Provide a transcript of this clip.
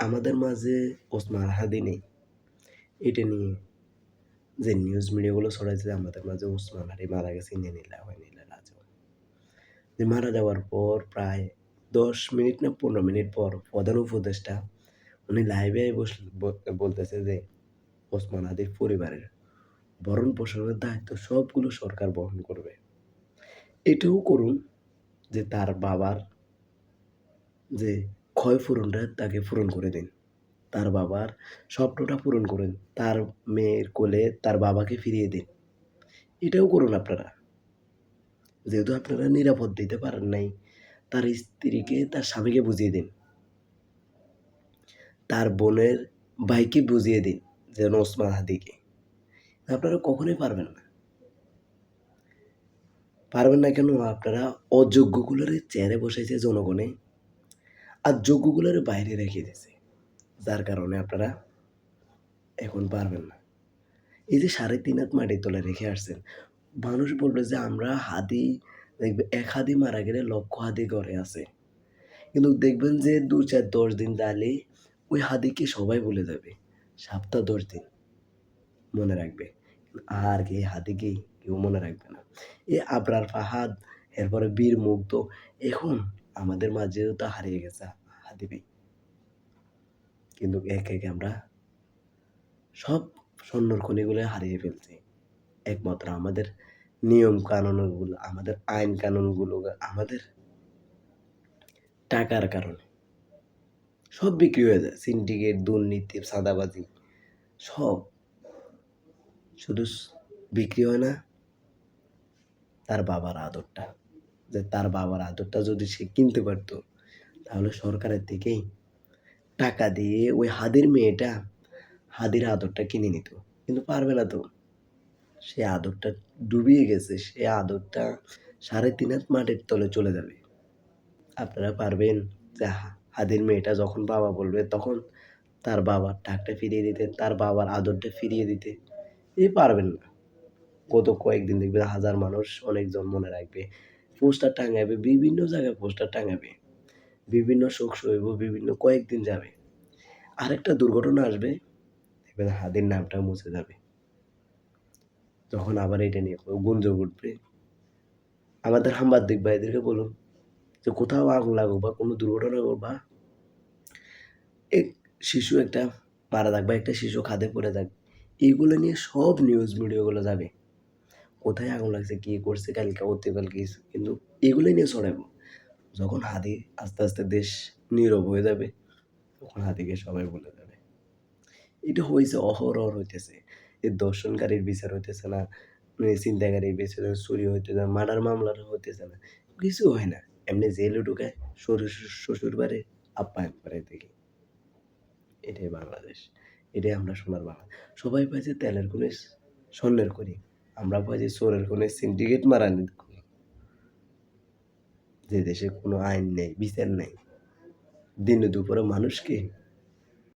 আমাদের মাঝে ওসমান হাদি নেই, এটা নিয়ে যে নিউজ মিডিয়াগুলো ছড়াইছে যে আমাদের মাঝে ওসমান হাদি মারা গেছে, যে মারা যাওয়ার পর প্রায় 10 মিনিট না 15 মিনিট পর প্রধান উপদেষ্টা উনি লাইভে বলতেছে যে ওসমান হাদির পরিবারের ভরণ পোষণের দায়িত্ব সবগুলো সরকার বহন করবে। এটাও করুন যে তার বাবার যে ক্ষয়পূরণটা তাকে পূরণ করে দিন। তার বাবার স্বপ্নটা পূরণ করেন। তার মেয়ের কোলে তার বাবাকে ফিরিয়ে দিন। এটাও করুন আপনারা। যেহেতু আপনারা নিরাপদ দিতে পারেন নাই, তার স্ত্রীকে তার স্বামীকে বুঝিয়ে দিন। তার বোনের ভাইকে বুঝিয়ে দিন যেন ওসমান হাদিকে। আপনারা কখনোই পারবেন না। পারবেন না কেন? আপনারা অযোগ্যগুলোরে চেয়ারে বসাইছে জনগণে, আর যোগ্যগুলোরে বাইরে রেখে দিয়েছে। যার কারণে আপনারা এখন পারবেন না। এই যে 3.5 হাত মাটির তলায় রেখে আসছেন, মানুষ বলবে যে আমরা হাদি, দেখবে 1 হাদি মারা গেলে লক্ষ হাদি ঘরে আছে। কিন্তু দেখবেন যে 2, 4, 10 দিন গেলে ওই হাদিকে সবাই ভুলে যাবে। সপ্তাহ 10 দিন মনে রাখবে। আর কি হাদিকে কেউ মনে রাখবে না। এই আবরার ফাহাদ, এরপরে বীর মুগ্ধ, এখন আমাদের মাঝেও তো হারিয়ে গেছে হাদি ভাই। কিন্তু একে আমরা সব সৈন্যর খনিগুলো হারিয়ে ফেলছি। একমাত্র আমাদের নিয়ম কানুনগুলো, আমাদের আইন কানুনগুলো, আমাদের টাকার কারণে সব বিক্রি হয়ে যায়। সিন্ডিকেট, দুর্নীতি, চাঁদাবাজি সব। শুধু বিক্রি হয় না তার বাবার আদরটা। যে তার বাবার আদরটা যদি সে কিনতে পারতো, তাহলে সরকারের থেকেই টাকা দিয়ে ওই হাদির মেয়েটা হাদির আদরটা কিনে নিত। কিন্তু পারবে না তো। সে আদরটা ডুবিয়ে গেছে। সে আদরটা 3.5 হাত মাটির তলে চলে যাবে। আপনারা পারবেন যে হাদির মেয়েটা যখন বাবা বলবে তখন তার বাবার টাকটা ফিরিয়ে দিতে, তার বাবার আদরটা ফিরিয়ে দিতে? পারবেন না। গত কয়েকদিন দেখবেন হাজার মানুষ অনেকজন মনে রাখবে। পোস্টার টাঙাবে, বিভিন্ন জায়গায় পোস্টার টাঙাবে। বিভিন্ন শোক সইব, বিভিন্ন কয়েকদিন যাবে। আরেকটা দুর্ঘটনা আসবে, দেখবেন হাদির নামটা মুছে যাবে। তখন আবার এটা নিয়ে গুঞ্জন উঠবে। আমাদের সাংবাদিক ভাইদেরকে বলুন যে কোথাও আগুন লাগুক বা কোনো দুর্ঘটনা হোক বা এক শিশু একটা মারা যাক বা একটা শিশু খাদে পড়ে যাক, এইগুলো নিয়ে সব নিউজ মিডিয়াগুলো যাবে। কোথায় আগুন লাগছে, কি করছে, কালকে অতিকাল কিছু, কিন্তু এগুলোই নিয়ে ছড়াবো। যখন হাদি আস্তে আস্তে দেশ নীরব হয়ে যাবে, তখন হাদিকে সবাই ভুলে যাবে। এটা হয়েছে, অহরহ হইতেছে। এই দর্শনকারীর বিচার হইতেছে না, ছিনতাইকারীর বিচার, চুরি হইতেছে না, মার্ডার মামলার হইতেছে না, কিছু হয় না। এমনি জেলে ঢুকায়, শ্বশুর বাড়ি আপ্যায়ন করে দেখি। এটাই বাংলাদেশ, এটাই আমরা সোনার বাংলা। সবাই পাইছে তেলের খনি, স্বর্ণের খনি, আমরা পাইছি চোরের খনি, সিন্ডিকেট মারানির খনি। যে দেশে কোনো আইন নেই, বিচার নেই, দিনে দুপুরে মানুষকে